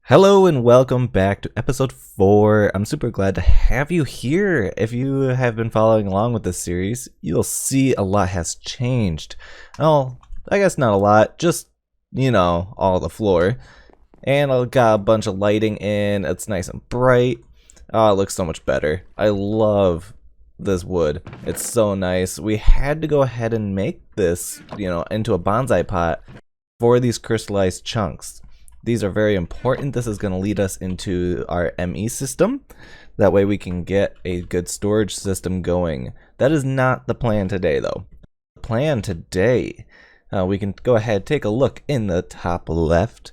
Hello and welcome back to episode 4. I'm super glad to have you here. If you have been following along with this series, you'll see a lot has changed. Well, I guess not a lot, just, all the floor. And I got a bunch of lighting in, it's nice and bright. Oh, it looks so much better. I love this wood. It's so nice. We had to go ahead and make this, into a bonsai pot for these crystallized chunks. These are very important. This is going to lead us into our ME system. That way we can get a good storage system going. That is not the plan today, though. The plan today, we can go ahead, take a look in the top left.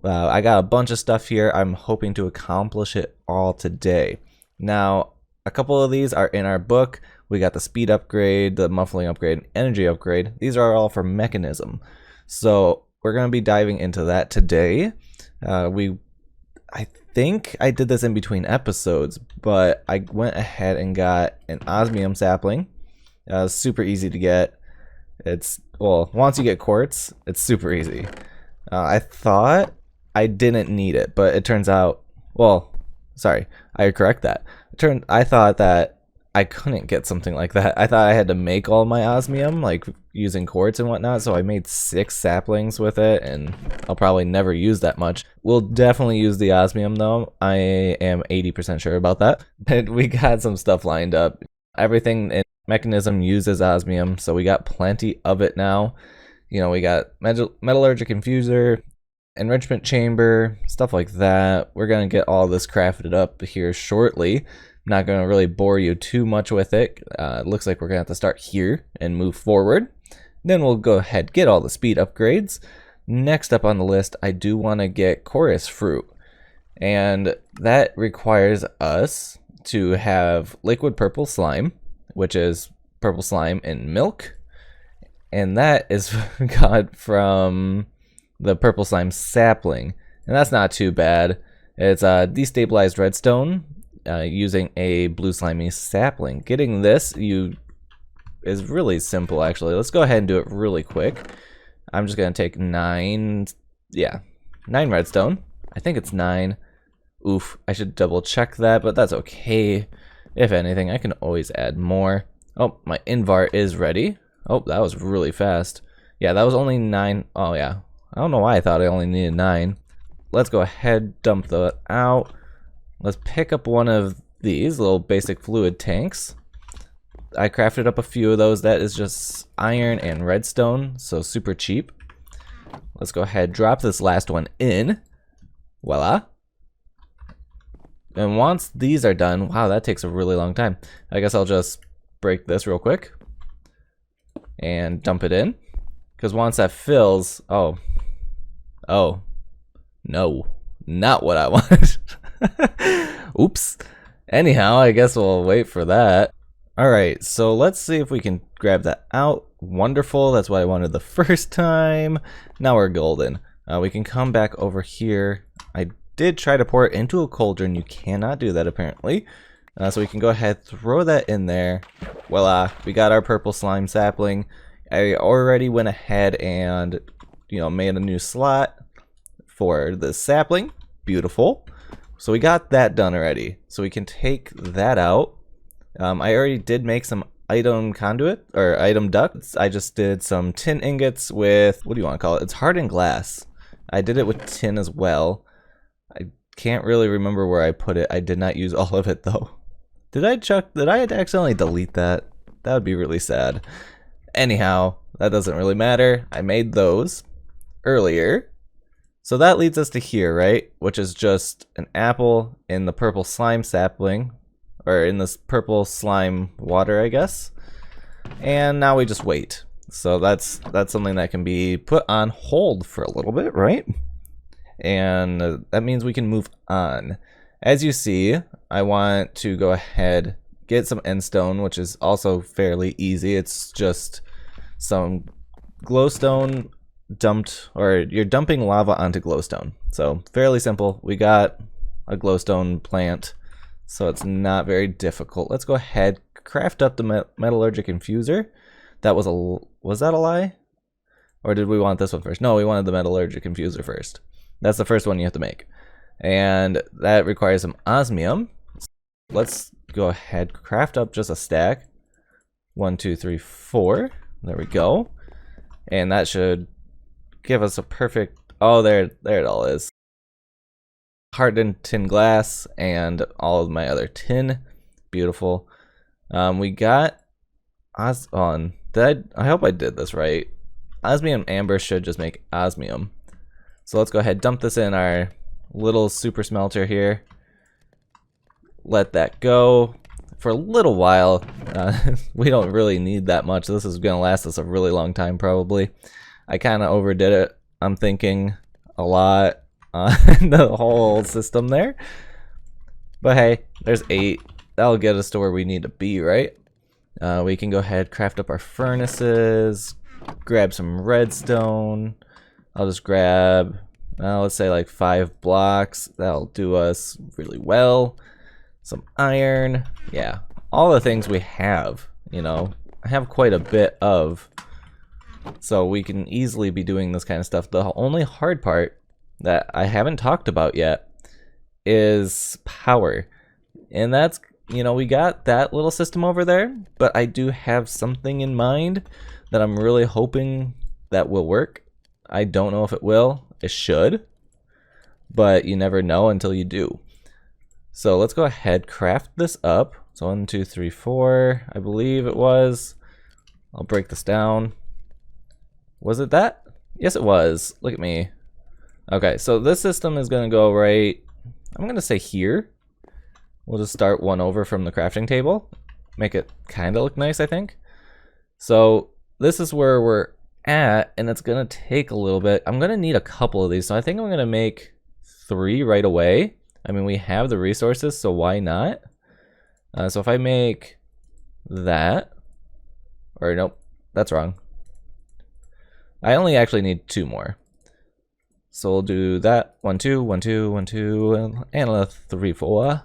I got a bunch of stuff here. I'm hoping to accomplish it all today. Now, a couple of these are in our book. We got the speed upgrade, the muffling upgrade, and energy upgrade. These are all for Mekanism. So we're going to be diving into that today. I think I did this in between episodes, but I went ahead and got an osmium sapling. Super easy to get. Once you get quartz, it's super easy. I thought I didn't need it, but it turns out, I correct that. I thought that I couldn't get something like that. I thought I had to make all my osmium, like using quartz and whatnot, so I made 6 saplings with it, and I'll probably never use that much. We'll definitely use the osmium, though. I am 80% sure about that. But we got some stuff lined up. Everything in Mekanism uses osmium, so we got plenty of it now. We got metallurgic infuser, enrichment chamber, stuff like that. We're going to get all this crafted up here shortly. Not going to really bore you too much with it. It looks like we're going to have to start here and move forward. Then we'll go ahead, get all the speed upgrades. Next up on the list, I do want to get chorus fruit. And that requires us to have liquid purple slime, which is purple slime in milk. And that is got from the purple slime sapling. And that's not too bad. It's destabilized redstone. Using a blue slimy sapling. Getting this is really simple, actually. Let's go ahead and do it really quick. I'm just going to take 9 redstone. I think it's 9. Oof, I should double check that, but that's okay. If anything, I can always add more. Oh, my invar is ready. Oh, that was really fast. Yeah, that was only 9. Oh, yeah. I don't know why I thought I only needed 9. Let's go ahead, dump that out. Let's pick up one of these little basic fluid tanks. I crafted up a few of those. That is just iron and redstone, so super cheap. Let's go ahead, drop this last one in. Voila. And once these are done, wow, that takes a really long time. I guess I'll just break this real quick and dump it in. Because once that fills, oh, no, not what I want. Oops. Anyhow, I guess we'll wait for that. Alright, so let's see if we can grab that out. Wonderful, that's what I wanted the first time. Now we're golden. We can come back over here. I did try to pour it into a cauldron. You cannot do that, apparently. So we can go ahead, throw that in there. Voila, we got our purple slime sapling. I already went ahead and, made a new slot for the sapling. Beautiful. So we got that done already. So we can take that out. I already did make some item conduit or item ducts. I just did some tin ingots with, what do you want to call it? It's hardened glass. I did it with tin as well. I can't really remember where I put it. I did not use all of it though. Did I accidentally delete that? That would be really sad. Anyhow, that doesn't really matter. I made those earlier. So that leads us to here, right? Which is just an apple in the purple slime sapling, or in this purple slime water, I guess. And now we just wait. So that's something that can be put on hold for a little bit, right? And that means we can move on. As you see, I want to go ahead, get some endstone, which is also fairly easy. It's just some glowstone dumped, or you're dumping lava onto glowstone. So fairly simple. We got a glowstone plant, so it's not very difficult. Let's go ahead, craft up the metallurgic infuser. Was that a lie? Or did we want this one first? No, we wanted the metallurgic infuser first. That's the first one you have to make. and that requires some osmium. Let's go ahead, craft up just a stack. 1, 2, 3, 4. There we go. And that should give us a perfect, oh, there it all is. Hardened tin glass and all of my other tin. Beautiful. We got I hope I did this right. Osmium amber should just make osmium. So let's go ahead, dump this in our little super smelter here. Let that go for a little while. We don't really need that much. This is gonna last us a really long time probably. I kind of overdid it. I'm thinking a lot on the whole system there. But hey, there's 8. That'll get us to where we need to be, right? We can go ahead, craft up our furnaces, grab some redstone. I'll just grab, let's say like 5 blocks. That'll do us really well. Some iron. Yeah, all the things we have, you know, I have quite a bit of. So we can easily be doing this kind of stuff. The only hard part that I haven't talked about yet is power. And that's, you know, we got that little system over there, but I do have something in mind that I'm really hoping that will work. I don't know if it will. It should, but you never know until you do. So let's go ahead, craft this up. So 1, 2, 3, 4, I believe it was. I'll break this down. Was it that? Yes, it was. Look at me. Okay, so this system is gonna go right, I'm gonna say here. We'll just start one over from the crafting table. Make it kind of look nice, I think. So this is where we're at, and it's gonna take a little bit. I'm gonna need a couple of these, so I think I'm gonna make 3 right away. I mean, we have the resources, so why not? So if I make that, or nope, that's wrong. I only actually need 2 more. So we'll do that. 1, 2, 1, 2, 1, 2, and a 3, 4.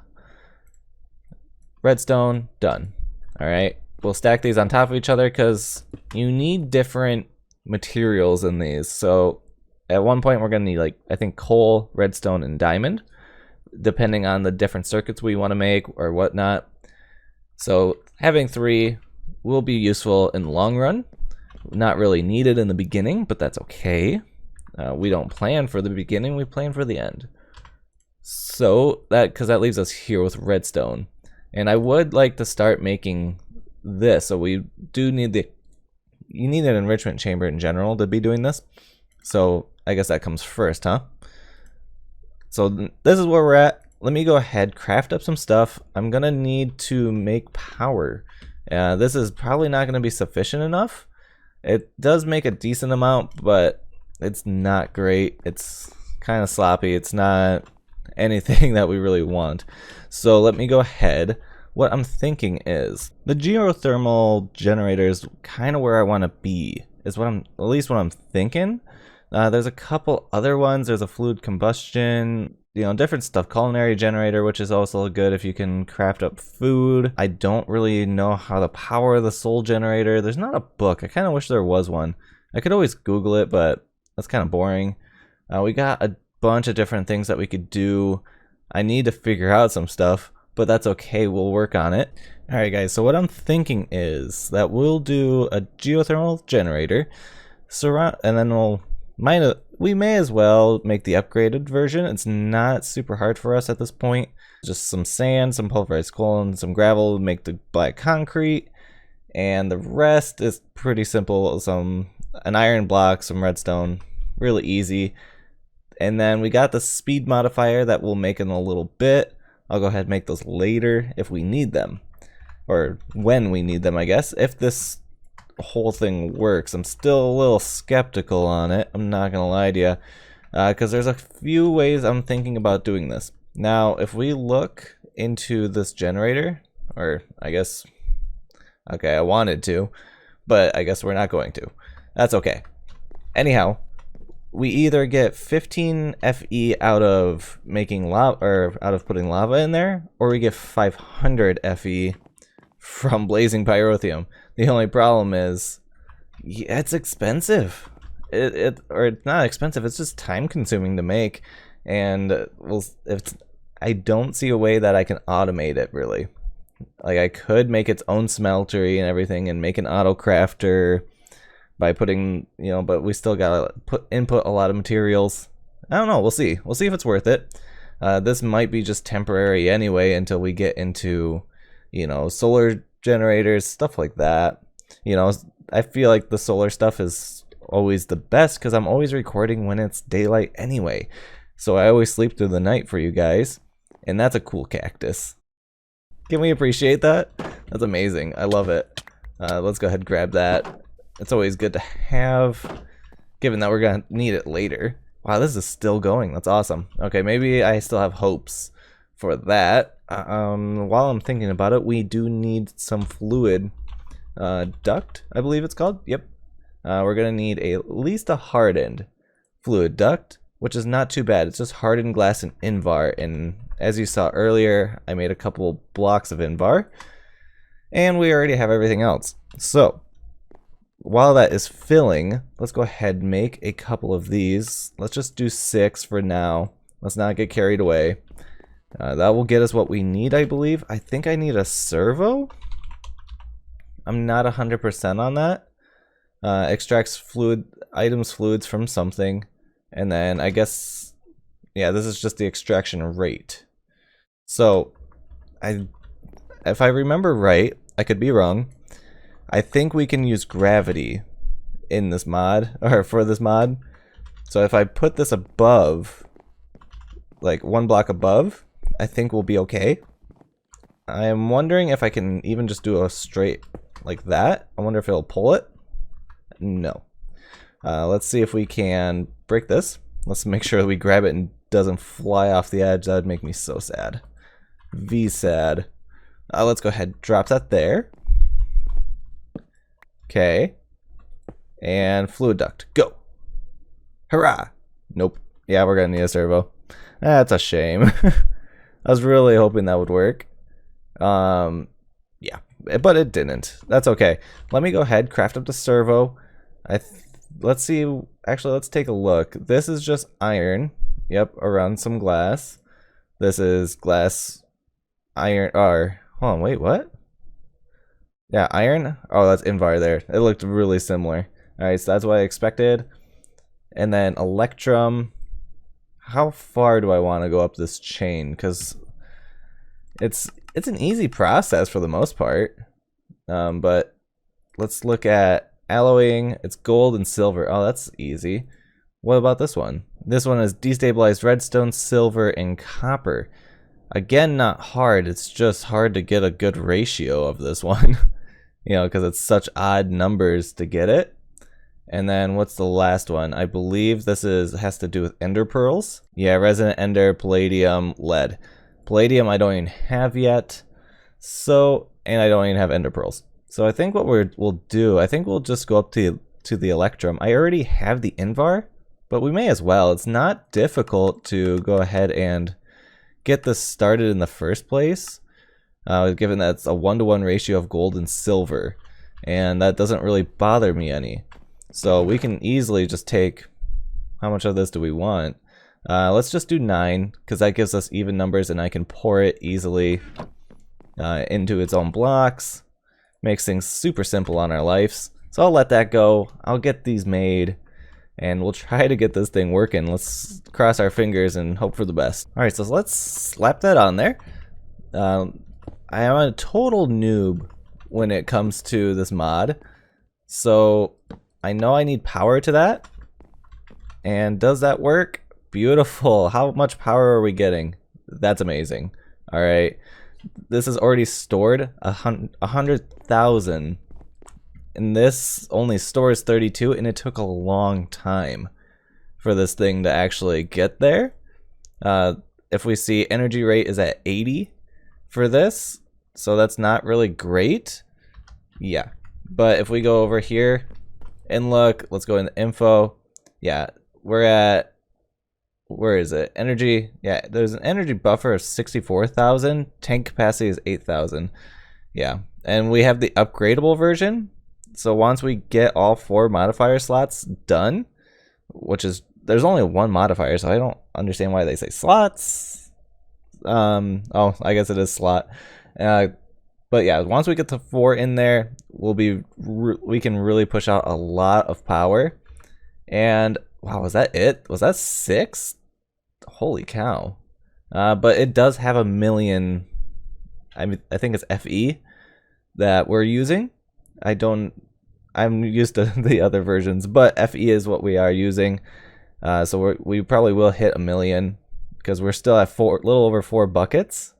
Redstone, done. All right, we'll stack these on top of each other because you need different materials in these. So at one point we're gonna need, like, I think coal, redstone, and diamond, depending on the different circuits we want to make or whatnot. So having 3 will be useful in the long run. Not really needed in the beginning, but that's okay. We don't plan for the beginning, we plan for the end. So because that leaves us here with redstone. And I would like to start making this. So we do need you need an enrichment chamber in general to be doing this. So I guess that comes first, huh? So this is where we're at. Let me go ahead, craft up some stuff. I'm gonna need to make power. This is probably not gonna be sufficient enough. It does make a decent amount, but it's not great. It's kind of sloppy. It's not anything that we really want. So let me go ahead. What I'm thinking is the geothermal generator is kind of where I want to be, is what I'm, at least what I'm thinking. There's a couple other ones. There's a fluid combustion, you know, different stuff. Culinary generator, which is also good if you can craft up food. I don't really know how to power the soul generator. There's not a book. I kind of wish there was one. I could always Google it, but that's kind of boring. We got a bunch of different things that we could do. I need to figure out some stuff, but that's okay. We'll work on it. All right, guys. So what I'm thinking is that we'll do a geothermal generator, and then we may as well make the upgraded version. It's not super hard for us at this point. Just some sand, some pulverized coal, and some gravel to make the black concrete, and the rest is pretty simple. An iron block, some redstone, really easy. And then we got the speed modifier that we'll make in a little bit. I'll go ahead and make those later if we need them, or when we need them, I guess. If this whole thing works, I'm still a little skeptical on it. I'm not gonna lie to you, because there's a few ways I'm thinking about doing this. Now, if we look into this generator, or I guess, okay, I wanted to, but I guess we're not going to. That's okay. Anyhow, we either get 15 FE out of making lava, or out of putting lava in there, or we get 500 FE from blazing pyrotheum. The only problem is, yeah, it's expensive. Or it's not expensive, it's just time consuming to make. and I don't see a way that I can automate it really. Like I could make its own smeltery and everything and make an auto crafter by putting, but we still gotta input a lot of materials. I don't know, we'll see if it's worth it. This might be just temporary anyway until we get into, solar generators, stuff like that. I feel like the solar stuff is always the best because I'm always recording when it's daylight anyway. So I always sleep through the night for you guys. And that's a cool cactus. Can we appreciate that? That's amazing. I love it. Let's go ahead and grab that. It's always good to have, given that we're going to need it later. Wow, this is still going. That's awesome. Okay, maybe I still have hopes for that. While I'm thinking about it, we do need some fluid duct, I believe it's called. Yep. We're going to need at least a hardened fluid duct, which is not too bad. It's just hardened glass and Invar. And as you saw earlier, I made a couple blocks of Invar. And we already have everything else. So, while that is filling, let's go ahead and make a couple of these. Let's just do 6 for now. Let's not get carried away. That will get us what we need, I believe. I think I need a servo. I'm not 100% on that. Extracts fluids from something. And then I guess, yeah, this is just the extraction rate. So, if I remember right, I could be wrong. I think we can use gravity in this mod, or for this mod. So if I put this above, like 1 block above, I think we'll be okay. I am wondering if I can even just do a straight like that. I wonder if it'll pull it. No. Let's see if we can break this. Let's make sure that we grab it and doesn't fly off the edge. That would make me so sad. sad. Let's go ahead and drop that there. Okay. And fluid duct. Go. Hurrah. Nope. Yeah, we're going to need a servo. That's a shame. I was really hoping that would work. Yeah, but it didn't. That's okay. Let me go ahead, craft up the servo. Let's see. Actually, let's take a look. This is just iron. Yep, around some glass. This is glass, iron, or hold on, wait, what? Yeah, iron. Oh, that's Invar there. It looked really similar. All right, so that's what I expected. And then electrum. How far do I want to go up this chain? Because it's an easy process for the most part. But let's look at alloying. It's gold and silver. Oh, that's easy. What about this one? This one is destabilized redstone, silver, and copper. Again, not hard. It's just hard to get a good ratio of this one. You know, because it's such odd numbers to get it. And then what's the last one? I believe this has to do with ender pearls. Yeah, resonant ender, palladium, lead. Palladium I don't even have yet. So, and I don't even have ender pearls. So I think what we'll do, I think we'll just go up to the electrum. I already have the Invar, but we may as well. It's not difficult to go ahead and get this started in the first place, given that it's a 1-to-1 ratio of gold and silver, and that doesn't really bother me any. So we can easily just take, how much of this do we want? Let's just do 9, because that gives us even numbers and I can pour it easily into its own blocks. Makes things super simple on our lives. So I'll let that go. I'll get these made and we'll try to get this thing working. Let's cross our fingers and hope for the best. Alright, so let's slap that on there. I am a total noob when it comes to this mod. So I know I need power to that. And does that work? Beautiful. How much power are we getting? That's amazing. Alright. This is already stored 100,000. And this only stores 32, and it took a long time for this thing to actually get there. If we see energy rate is at 80 for this, so that's not really great. Yeah. But if we go over here and look, let's go into info. Yeah, we're at, where is it? Energy. Yeah, there's an energy buffer of 64,000. Tank capacity is 8,000. Yeah, and we have the upgradable version. So once we get all 4 modifier slots done, which is there's only one modifier, so I don't understand why they say slots. Oh, I guess it is slot. But yeah, once we get to 4 in there, we can really push out a lot of power. And wow, was that it? Was that 6? Holy cow. But it does have a million, I think it's FE that we're using. I'm used to the other versions, but FE is what we are using. So we probably will hit 1 million because we're still at little over 4 buckets.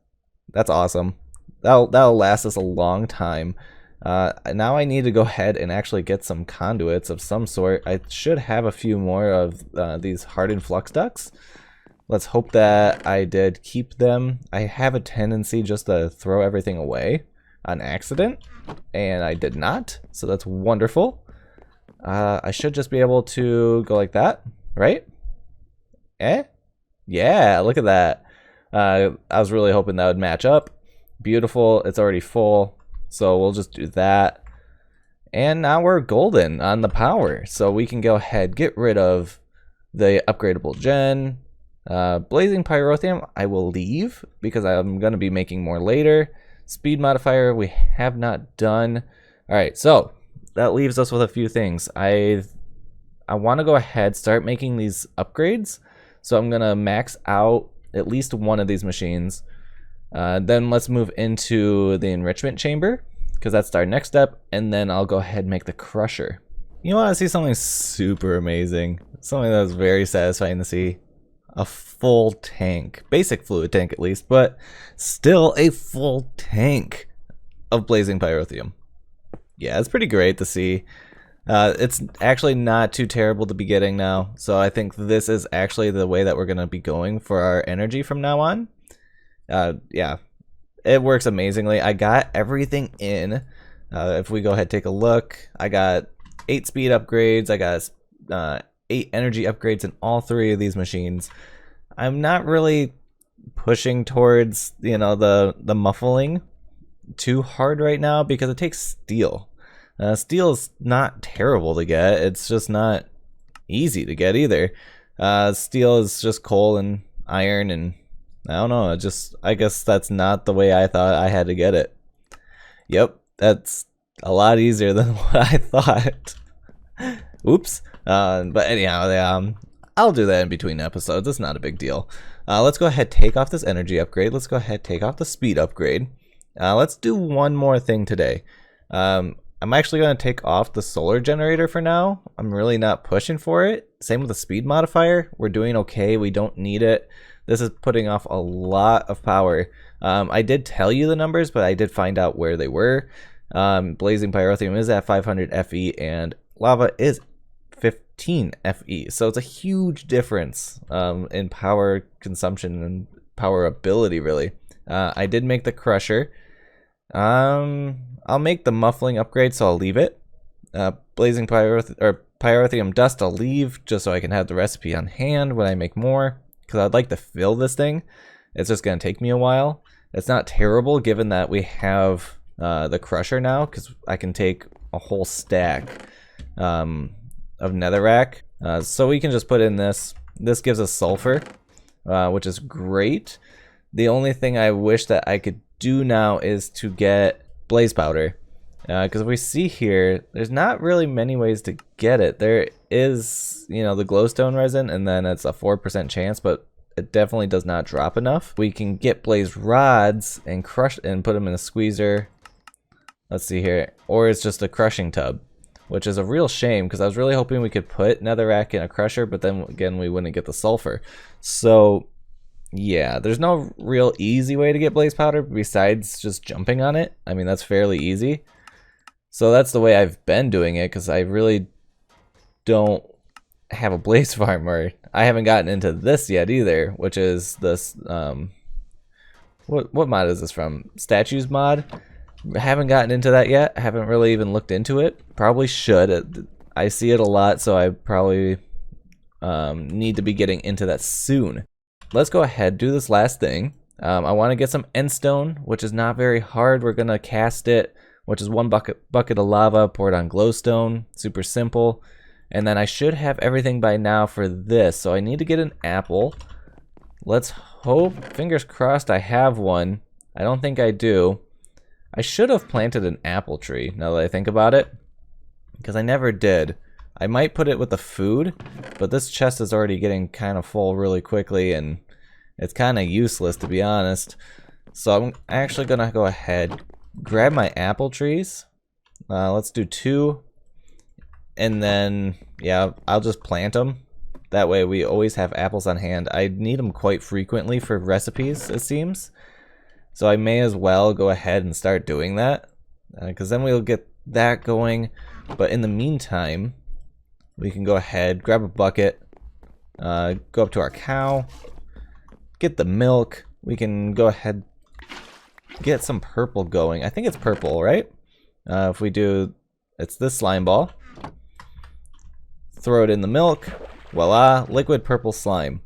That's awesome. That'll last us a long time. Now I need to go ahead and actually get some conduits of some sort. I should have a few more of these hardened flux ducts. Let's hope that I did keep them. I have a tendency just to throw everything away on accident, and I did not, so that's wonderful. I should just be able to go like that, right? Yeah, look at that. I was really hoping that would match up. Beautiful. It's already full, so we'll just do that. And now we're golden on the power, so we can go ahead, get rid of the upgradable gen. Blazing pyrotheum I will leave because I'm going to be making more later. Speed modifier we have not done. Alright, so that leaves us with a few things. I want to go ahead, start making these upgrades. So I'm going to max out at least one of these machines. Then let's move into the enrichment chamber, because that's our next step. And then I'll go ahead and make the crusher. You want to see something super amazing? Something that was very satisfying to see. A full tank, basic fluid tank at least, but still a full tank of blazing pyrotheum. Yeah, it's pretty great to see. It's actually not too terrible to be getting now, so I think this is actually the way that we're going to be going for our energy from now on. Yeah, it works amazingly. I got everything in. If we go ahead and take a look, I got 8 speed upgrades, I got 8 energy upgrades in all 3 of these machines. I'm not really pushing towards, you know, the muffling too hard right now because it takes steel. Steel is not terrible to get. It's just not easy to get either. Steel is just coal and iron, and I don't know. I guess that's not the way I thought I had to get it. Yep, that's a lot easier than what I thought. Oops. But anyhow, I'll do that in between episodes. It's not a big deal. Let's go ahead, take off this energy upgrade. Let's go ahead, take off the speed upgrade. Let's do one more thing today. I'm actually going to take off the solar generator for now. I'm really not pushing for it. Same with the speed modifier. We're doing okay. We don't need it. This is putting off a lot of power. I did tell you the numbers, but I did find out where they were. Blazing pyrotheum is at 500 FE and lava is 15 FE. So it's a huge difference in power consumption and power ability, really. I did make the crusher. I'll make the muffling upgrade, so I'll leave it. Blazing pyrotheum dust I'll leave just so I can have the recipe on hand when I make more, because I'd like to fill this thing. It's just going to take me a while. It's not terrible given that we have the crusher now, because I can take a whole stack of netherrack. So we can just put in this. This gives us sulfur, which is great. The only thing I wish that I could do now is to get blaze powder, because if we see here, there's not really many ways to get it. There is, you know, the glowstone resin, and then it's a 4% chance, but it definitely does not drop enough. We can get blaze rods and crush and put them in a squeezer. Let's see here, or it's just a crushing tub, which is a real shame because I was really hoping we could put netherrack in a crusher, but then again we wouldn't get the sulfur. So yeah, there's no real easy way to get blaze powder besides just jumping on it. I mean, that's fairly easy. So that's the way I've been doing it, because I really don't have a blaze farm, or I haven't gotten into this yet either, which is this, what mod is this from? Statues mod? Haven't gotten into that yet. I haven't really even looked into it. Probably should. I see it a lot, so I probably need to be getting into that soon. Let's go ahead, do this last thing. I want to get some endstone, which is not very hard. We're going to cast it, which is 1 bucket of lava poured on glowstone. Super simple. And then I should have everything by now for this. So I need to get an apple. Let's hope, fingers crossed, I have one. I don't think I do. I should have planted an apple tree, now that I think about it, because I never did. I might put it with the food, but this chest is already getting kind of full really quickly, and it's kind of useless, to be honest. So I'm actually going to go ahead, grab my apple trees. Let's do 2. And then, yeah, I'll just plant them. That way we always have apples on hand. I need them quite frequently for recipes, it seems. So I may as well go ahead and start doing that, because then we'll get that going. But in the meantime, we can go ahead, grab a bucket, go up to our cow, get the milk. We can go ahead, get some purple going. I think it's purple, right? If we do, it's this slime ball. Throw it in the milk. Voila, liquid purple slime.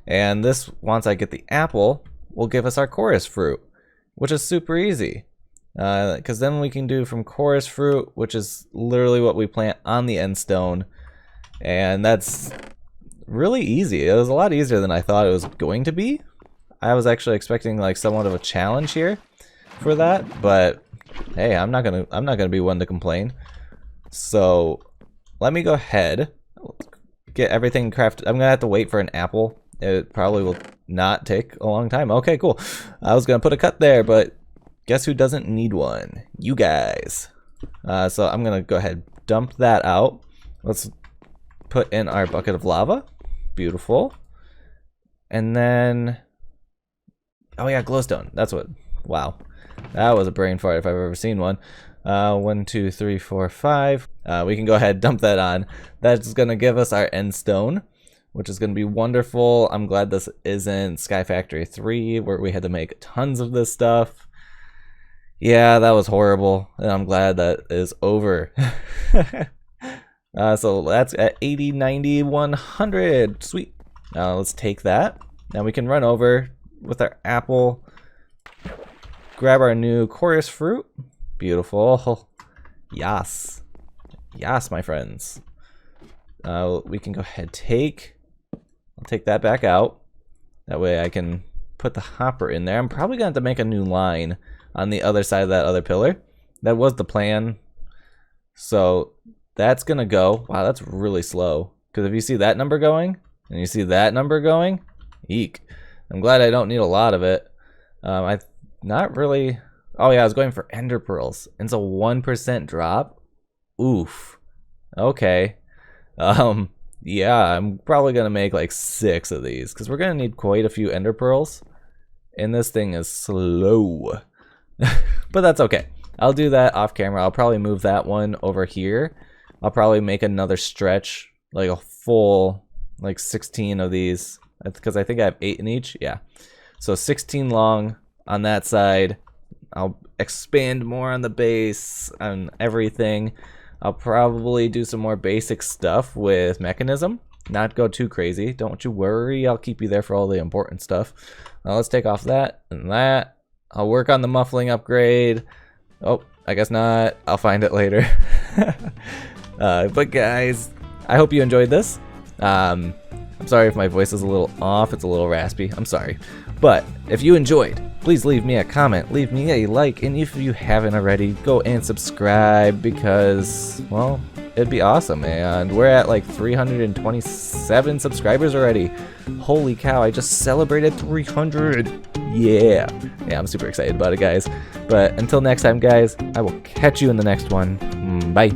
And this, once I get the apple, will give us our chorus fruit, which is super easy. Because then we can do from chorus fruit, which is literally what we plant on the end stone. And that's really easy. It was a lot easier than I thought it was going to be. I was actually expecting like somewhat of a challenge here for that, but hey, I'm not gonna be one to complain. So let me go ahead, get everything crafted. I'm gonna have to wait for an apple. It probably will not take a long time. Okay, cool. I was gonna put a cut there, but guess who doesn't need one? You guys. So I'm gonna go ahead, dump that out. Let's put in our bucket of lava. Beautiful. And then, oh yeah, glowstone. That's what, wow. That was a brain fart if I've ever seen one. 1, 2, 3, 4, 5. We can go ahead, dump that on. That's gonna give us our end stone, which is gonna be wonderful. I'm glad this isn't Sky Factory 3, where we had to make tons of this stuff. Yeah, that was horrible, and I'm glad that is over. So that's at 80, 90, 100. Sweet. Now let's take that. Now we can run over with our apple, grab our new chorus fruit. Beautiful. Yas. Yas, my friends. We can go ahead, I'll take that back out. That way I can put the hopper in there. I'm probably going to have to make a new line on the other side of that other pillar. That was the plan. So that's going to go. Wow, that's really slow. Because if you see that number going, and you see that number going, eek. I'm glad I don't need a lot of it. Not really. Oh yeah, I was going for ender pearls. It's a 1% drop. Oof. Okay. Yeah, I'm probably gonna make like 6 of these because we're gonna need quite a few ender pearls. And this thing is slow. But that's okay. I'll do that off camera. I'll probably move that one over here. I'll probably make another stretch, like a full, like 16 of these. Because I think I have 8 in each. Yeah. So 16 long on that side. I'll expand more on the base, on everything. I'll probably do some more basic stuff with Mekanism. Not go too crazy. Don't you worry. I'll keep you there for all the important stuff. Now let's take off that and that. I'll work on the muffling upgrade. Oh, I guess not. I'll find it later. But guys, I hope you enjoyed this. I'm sorry if my voice is a little off. It's a little raspy. I'm sorry. But if you enjoyed, please leave me a comment, leave me a like, and if you haven't already, go and subscribe because, well, it'd be awesome. And we're at like 327 subscribers already. Holy cow, I just celebrated 300. Yeah, I'm super excited about it, guys. But until next time, guys, I will catch you in the next one. Bye.